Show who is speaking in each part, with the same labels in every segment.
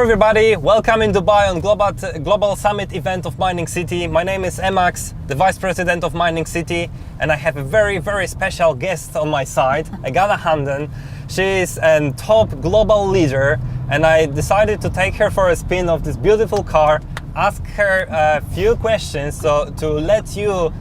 Speaker 1: everybody, welcome in Dubai on Global Summit event of Mining City. My name is Emax, the Vice President of Mining City, and I have a very, very special guest on my side, Ghada Hamdan. She is a top global leader, and I decided to take her for a spin of this beautiful car, ask her a few questions to let you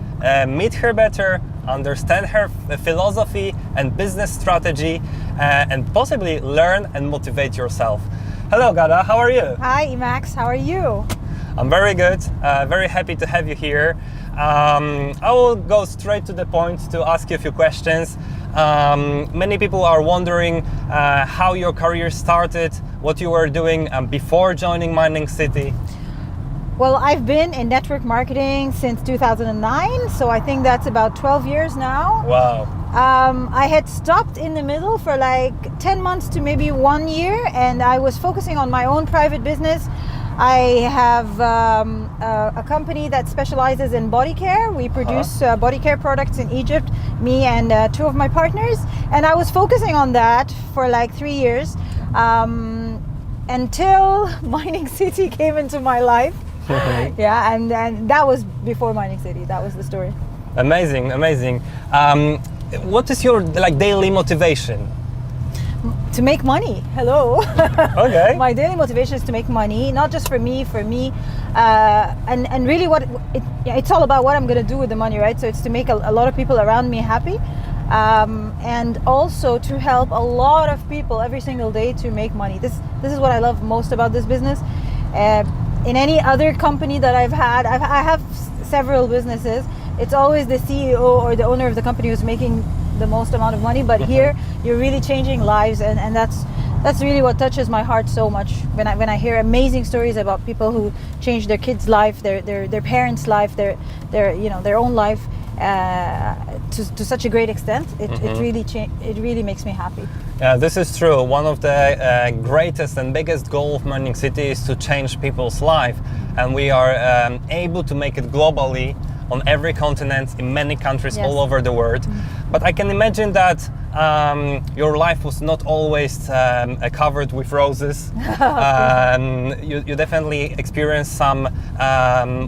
Speaker 1: meet her better, understand her philosophy and business strategy, and possibly learn and motivate yourself. Hello Ghada, how are you?
Speaker 2: Hi Emax, how are you?
Speaker 1: I'm very good, very happy to have you here. I will go straight to the point to ask you a few questions. Many people are wondering how your career started, what you were doing before joining Mining City.
Speaker 2: Well, I've been in network marketing since 2009, so I think that's about 12 years now.
Speaker 1: Wow.
Speaker 2: I had stopped in the middle for like 10 months to maybe 1 year, and I was focusing on my own private business. I have a company that specializes in body care. We produce body care products in Egypt, me and two of my partners. And I was focusing on that for like 3 years until Mining City came into my life. Yeah, and that was before Mining City. That was the story.
Speaker 1: Amazing, amazing. What is your daily motivation?
Speaker 2: To make money. Hello.
Speaker 1: Okay.
Speaker 2: My daily motivation is to make money, not just for me, and really it's all about what I'm going to do with the money, right? So it's to make a lot of people around me happy, and also to help a lot of people every single day to make money. This is what I love most about this business. In any other company that I've had, I have several businesses. It's always the CEO or the owner of the company who's making the most amount of money, but here you're really changing lives, and that's really what touches my heart so much when I hear amazing stories about people who change their kids' life, their parents' life, their own life to such a great extent. It really makes me happy.
Speaker 1: Yeah, this is true. One of the greatest and biggest goal of Mining City is to change people's life, and we are able to make it globally on every continent, in many countries all over the world. But I can imagine that your life was not always covered with roses. You definitely experienced some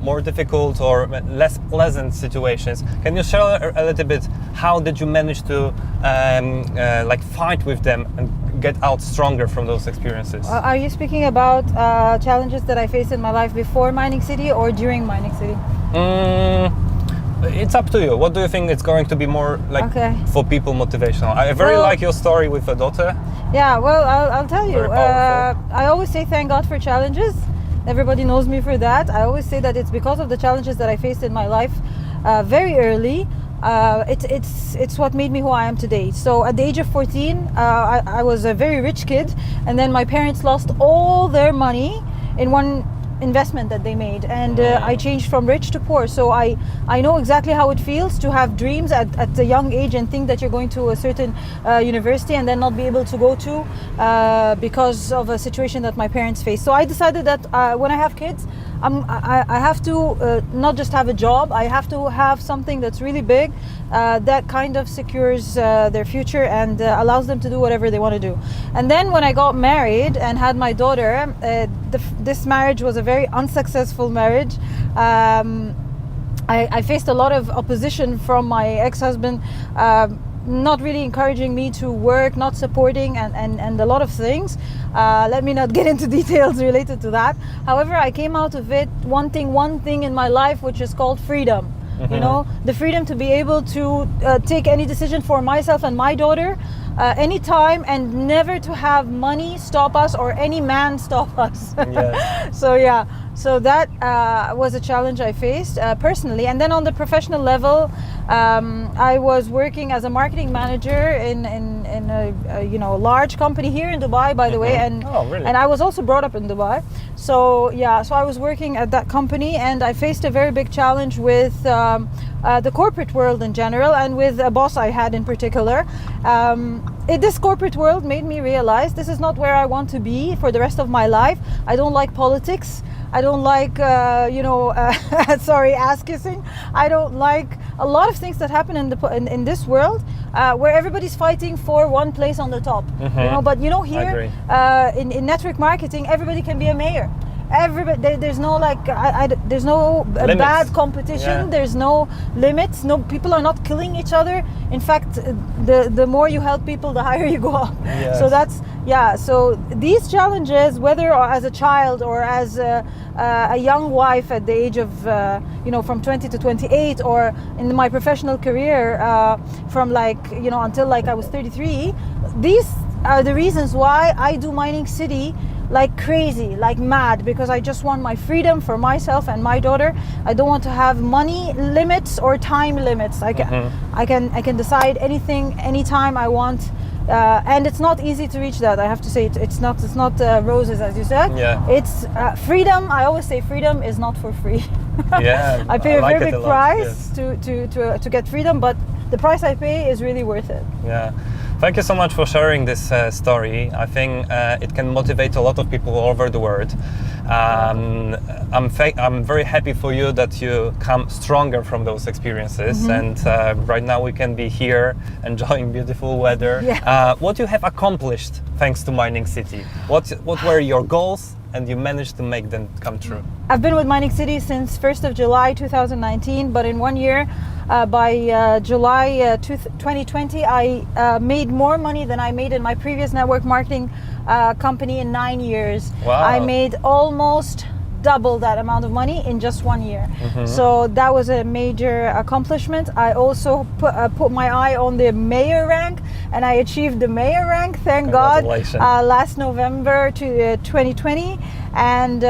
Speaker 1: more difficult or less pleasant situations. Can you share a little bit how did you manage to fight with them and get out stronger from those experiences?
Speaker 2: Are you speaking about challenges that I faced in my life before Mining City or during Mining City?
Speaker 1: It's up to you. What do you think it's going to be more for people motivational? I very like your story with a daughter.
Speaker 2: Yeah, well, I'll tell you. I always say thank God for challenges. Everybody knows me for that. I always say that it's because of the challenges that I faced in my life very early. It's what made me who I am today. So at the age of 14, I was a very rich kid, and then my parents lost all their money in one investment that they made, and I changed from rich to poor. So I know exactly how it feels to have dreams at a young age and think that you're going to a certain university and then not be able to go to because of a situation that my parents faced. So I decided that when I have kids, I have to not just have a job, I have to have something that's really big that kind of secures their future and allows them to do whatever they want to do. And then when I got married and had my daughter, this marriage was a very unsuccessful marriage. I faced a lot of opposition from my ex-husband, not really encouraging me to work, not supporting, and a lot of things. Let me not get into details related to that. However, I came out of it wanting one thing in my life, which is called freedom. You know, the freedom to be able to take any decision for myself and my daughter anytime, and never to have money stop us or any man stop us. Yes. So that was a challenge I faced personally. And then on the professional level, I was working as a marketing manager in a large company here in Dubai, by the way, and and I was also brought up in Dubai. So I was working at that company, and I faced a very big challenge with the corporate world in general, and with a boss I had in particular. This corporate world made me realize this is not where I want to be for the rest of my life. I don't like politics. I don't like, sorry, ass kissing. I don't like a lot of things that happen in this world. where everybody's fighting for one place on the top. You know, but you know, here in network marketing, everybody can be a mayor. Everybody, there's no like there's no bad competition. There's no limits. No, people are not killing each other. In fact, the more you help people, the higher you go up. So that's so these challenges, whether as a child or as a young wife at the age of you know, from 20 to 28, or in my professional career from like, you know, until like I was 33, these are the reasons why I do Mining City like crazy, like mad, because I just want my freedom for myself and my daughter. I don't want to have money limits or time limits. I can decide anything anytime I want, and it's not easy to reach that. I have to say it's not roses, as you said. It's freedom. I always say freedom is not for free. I pay a very big price to get freedom, but the price I pay is really worth it.
Speaker 1: Thank you so much for sharing this story. I think it can motivate a lot of people all over the world. I'm very happy for you that you come stronger from those experiences, and right now we can be here enjoying beautiful weather. What you have accomplished thanks to Mining City? What were your goals, and you managed to make them come true?
Speaker 2: I've been with Mining City since 1st of July 2019, but in 1 year, by July 2020, I made more money than I made in my previous network marketing company in 9 years. I made almost double that amount of money in just 1 year. So that was a major accomplishment. I also put my eye on the mayor rank, and I achieved the mayor rank, thank God, last November to 2020. And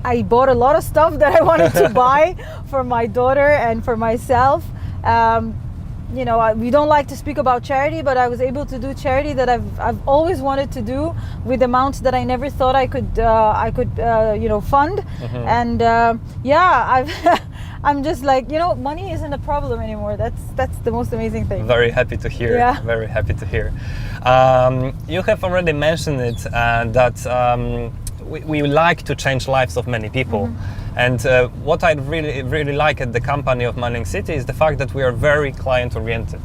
Speaker 2: I bought a lot of stuff that I wanted to buy for my daughter and for myself. You know, we don't like to speak about charity, but I was able to do charity that I've always wanted to do, with amounts that I never thought I could you know, fund. And I'm just like, you know, money isn't a problem anymore. That's the most amazing thing.
Speaker 1: Very happy to hear. Very happy to hear. You have already mentioned it, that we like to change lives of many people. And what I really like at the company of Mining City is the fact that we are very client oriented.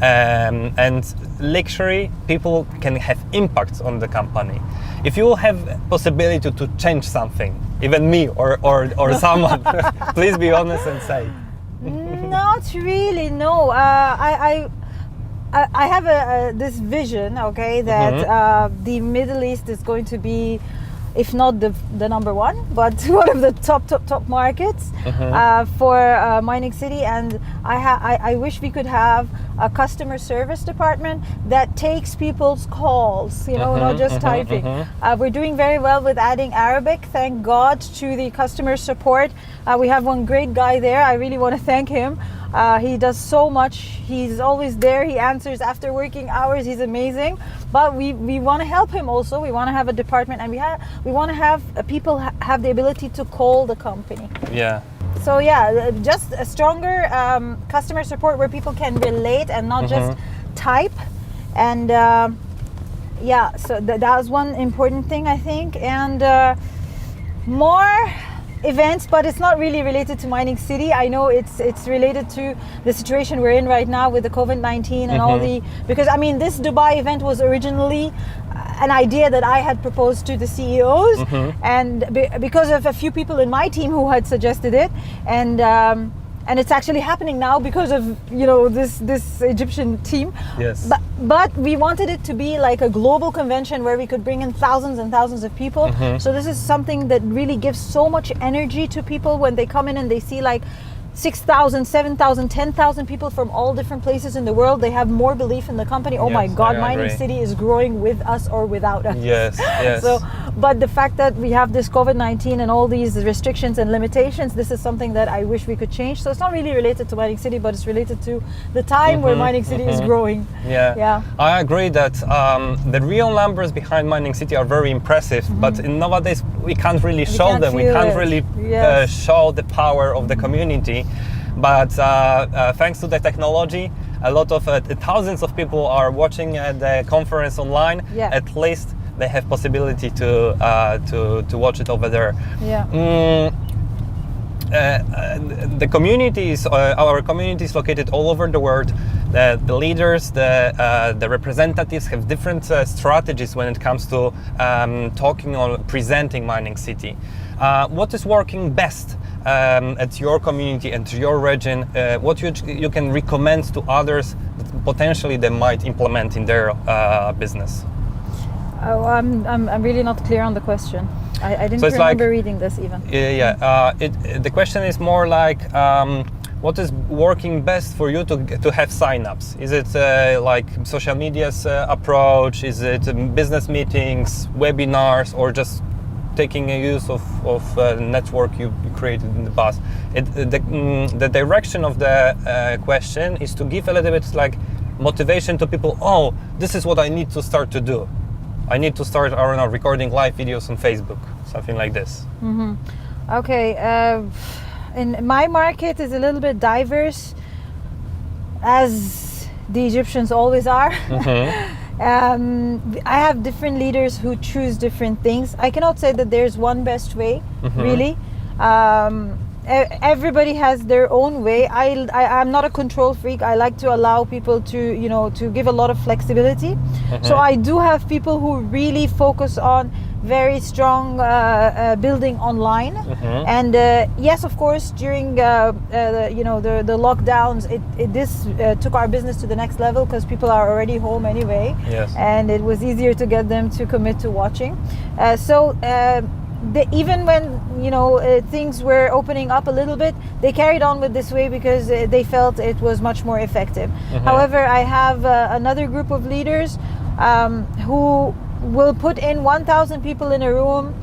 Speaker 1: And literally people can have impact on the company. If you have possibility to change something, even me or someone, please be honest and say.
Speaker 2: Not really, no. I have this vision, okay, that the Middle East is going to be, if not the number one, but one of the top markets for Mining City. And I wish we could have a customer service department that takes people's calls, you know, not just typing. We're doing very well with adding Arabic, thank God, to the customer support. We have one great guy there. I really want to thank him. He does so much. He's always there. He answers after working hours. He's amazing. But we want to help him also. We want to have a department, and we want to have people have the ability to call the company. So just a stronger customer support where people can relate and not just type. And so that was one important thing, I think. And more events, but it's not really related to Mining City. I know it's related to the situation we're in right now with the COVID-19 and all the, because I mean, this Dubai event was originally an idea that I had proposed to the CEOs, and because of a few people in my team who had suggested it, and it's actually happening now because of, you know, this Egyptian team. But we wanted it to be like a global convention where we could bring in thousands and thousands of people. So this is something that really gives so much energy to people when they come in and they see like 6,000, 7,000, 10,000 people from all different places in the world. They have more belief in the company. Oh my God, Mining City is growing with us or without us. So, but the fact that we have this COVID-19 and all these restrictions and limitations, this is something that I wish we could change. So it's not really related to Mining City, but it's related to the time where Mining City is growing. I agree that the real numbers behind Mining City are very impressive, but in nowadays we can't really show them. We can't really show the power of the community. But thanks to the technology, a lot of thousands of people are watching the conference online. At least they have possibility to watch it over there.
Speaker 1: the communities, our community is located all over the world. The leaders, the representatives have different strategies when it comes to talking or presenting Mining City. What is working best at your community and to your region? What you can recommend to others that potentially they might implement in their business?
Speaker 2: Oh, I'm really not clear on the question. I didn't remember reading this even.
Speaker 1: The question is more like, what is working best for you to have signups? Is it like social media's approach? Is it business meetings, webinars, or just taking a use of network you created in the past? The direction of the question is to give a little bit like motivation to people. Oh, this is what I need to start to do. I need to start, I don't know, recording live videos on Facebook, something like this.
Speaker 2: Mm-hmm. Okay, in my market is a little bit diverse, as the Egyptians always are. Mm-hmm. I have different leaders who choose different things. I cannot say that there's one best way, mm-hmm. really. Everybody has their own way. I'm not a control freak. I like to allow people to give a lot of flexibility. Mm-hmm. So I do have people who really focus on very strong building online. Mm-hmm. And yes, of course, during the lockdowns, this took our business to the next level because people are already home anyway.
Speaker 1: Yes.
Speaker 2: And it was easier to get them to commit to watching. Even when things were opening up a little bit, they carried on with this way because they felt it was much more effective. Mm-hmm. However, I have another group of leaders who will put in 1,000 people in a room.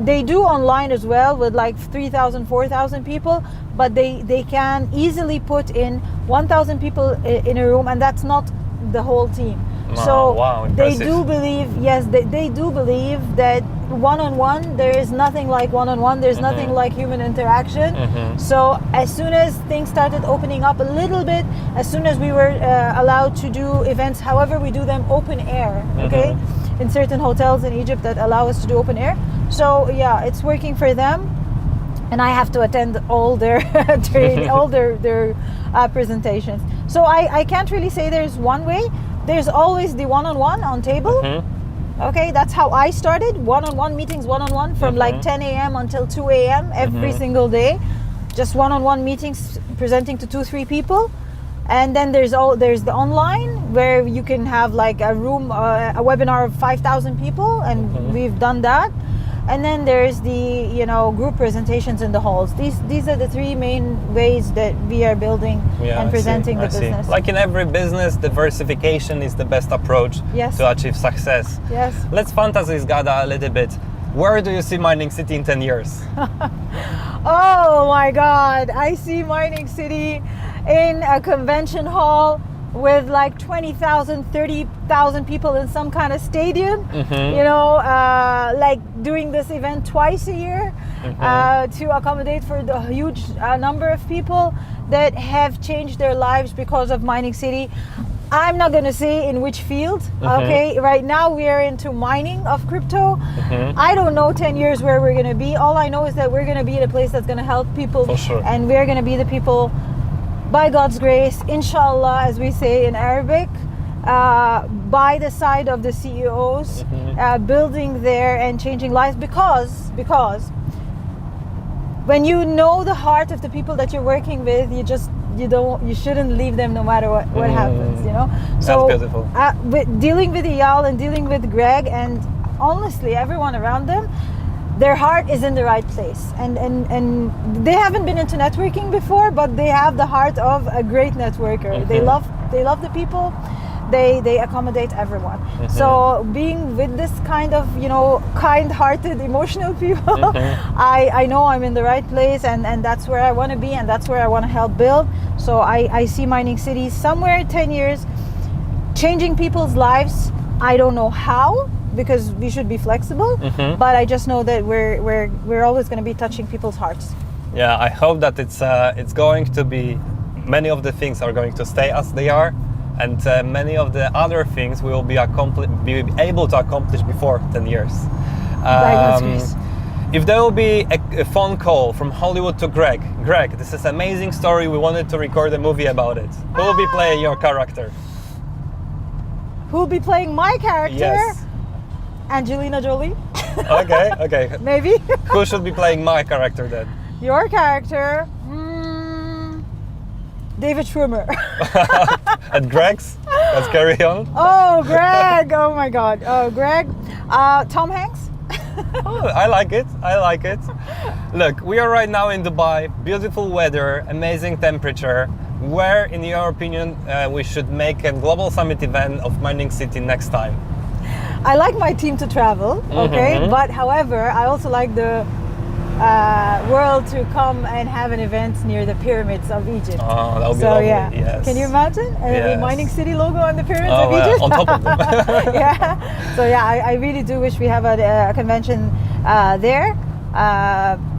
Speaker 2: They do online as well with like 3,000, 4,000 people, but they can easily put in 1,000 people in a room, and that's not the whole team. So
Speaker 1: wow,
Speaker 2: they do believe, yes, they do believe that one-on-one, there is nothing like one-on-one, there's mm-hmm. nothing like human interaction. Mm-hmm. So as soon as things started opening up a little bit, as soon as we were allowed to do events, however we do them open air, okay, mm-hmm. in certain hotels in Egypt that allow us to do open air. So yeah, it's working for them. And I have to attend all their all their presentations. So I can't really say there's one way. There's always the one-on-one on table. Mm-hmm. Okay, that's how I started. One-on-one meetings, one-on-one from mm-hmm. like 10 a.m. until 2 a.m. every mm-hmm. single day. Just one-on-one meetings presenting to 2-3 people. And then there's the online where you can have like a room, a webinar of 5,000 people, and mm-hmm. we've done that. And then there's the group presentations in the halls. These are the three main ways that we are building and presenting the business.
Speaker 1: Like in every business, diversification is the best approach
Speaker 2: yes.
Speaker 1: to achieve success.
Speaker 2: Yes.
Speaker 1: Let's fantasize, Ghada, a little bit. Where do you see Mining City in 10 years?
Speaker 2: Oh my God, I see Mining City in a convention hall with like 20,000, 30,000 people in some kind of stadium, mm-hmm. Like doing this event twice a year, mm-hmm. To accommodate for the huge number of people that have changed their lives because of Mining City. I'm not going to say in which field, mm-hmm. okay? Right now we are into mining of crypto. Mm-hmm. I don't know 10 years where we're going to be. All I know is that we're going to be in a place that's going to help people.
Speaker 1: For sure.
Speaker 2: And we're going to be the people, by God's grace, inshallah, as we say in Arabic, by the side of the CEOs, mm-hmm. Building there and changing lives, because when you know the heart of the people that you're working with, you shouldn't leave them no matter what happens, So
Speaker 1: that's beautiful.
Speaker 2: Dealing with Eyal and dealing with Greg and honestly everyone around them, their heart is in the right place, and they haven't been into networking before, but they have the heart of a great networker. Mm-hmm. They love the people. They accommodate everyone. Mm-hmm. So being with this kind of kind-hearted, emotional people, mm-hmm. I know I'm in the right place, and that's where I want to be, and that's where I want to help build. So I see Mining City somewhere 10 years, changing people's lives. I don't know how, because we should be flexible, mm-hmm. but I just know that we're always going to be touching people's hearts.
Speaker 1: Yeah, I hope that it's going to be, many of the things are going to stay as they are, and many of the other things we will be able to accomplish before 10 years.
Speaker 2: By God's grace.
Speaker 1: If there will be a phone call from Hollywood to Greg, this is an amazing story, we wanted to record a movie about it. Who will be playing your character?
Speaker 2: Who will be playing my character?
Speaker 1: Yes.
Speaker 2: Angelina Jolie.
Speaker 1: Okay.
Speaker 2: Maybe.
Speaker 1: Who should be playing my character then?
Speaker 2: Your character? David Schwimmer.
Speaker 1: And Greg's? Let's carry on.
Speaker 2: Oh, Greg! Oh my God! Oh, Greg. Tom Hanks.
Speaker 1: Oh, I like it. Look, we are right now in Dubai. Beautiful weather, amazing temperature. Where, in your opinion, we should make a global summit event of Mining City next time?
Speaker 2: I like my team to travel, okay? But however, I also like the world to come and have an event near the pyramids of Egypt.
Speaker 1: Oh, that would be lovely.
Speaker 2: Yeah.
Speaker 1: Yes.
Speaker 2: Can you imagine a Mining City logo on the pyramids of Egypt?
Speaker 1: On top of them.
Speaker 2: Yeah. So yeah, I really do wish we have a convention there.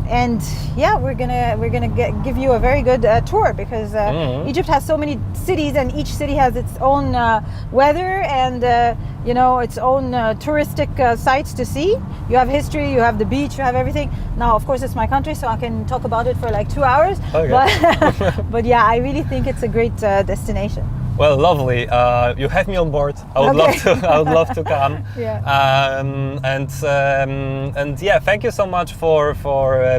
Speaker 2: And yeah, we're gonna give you a very good tour because Egypt has so many cities, and each city has its own weather and its own touristic sites to see. You have history, you have the beach, you have everything. Now, of course, it's my country, so I can talk about it for like 2 hours.
Speaker 1: Okay.
Speaker 2: But yeah, I really think it's a great destination.
Speaker 1: Well, lovely. You have me on board. I would love to come.
Speaker 2: Yeah.
Speaker 1: And yeah, thank you so much for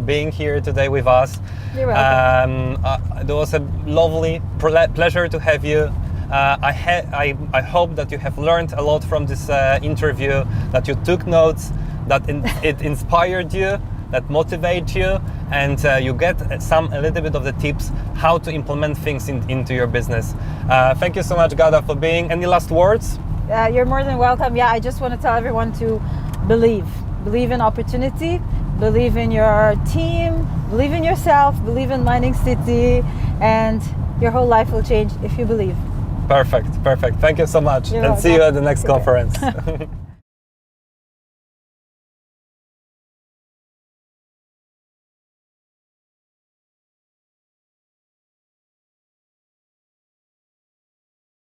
Speaker 1: being here today with us.
Speaker 2: You're welcome.
Speaker 1: It was a lovely pleasure to have you. I hope that you have learned a lot from this interview, that you took notes, that it inspired you, that motivate you, and you get a little bit of the tips how to implement things into your business. Thank you so much, Ghada, for being. Any last words?
Speaker 2: You're more than welcome. Yeah, I just want to tell everyone to believe in opportunity, believe in your team, believe in yourself, believe in Mining City, and your whole life will change if you believe.
Speaker 1: Perfect. Thank you so much.
Speaker 2: You're
Speaker 1: and
Speaker 2: welcome.
Speaker 1: see you at the next conference.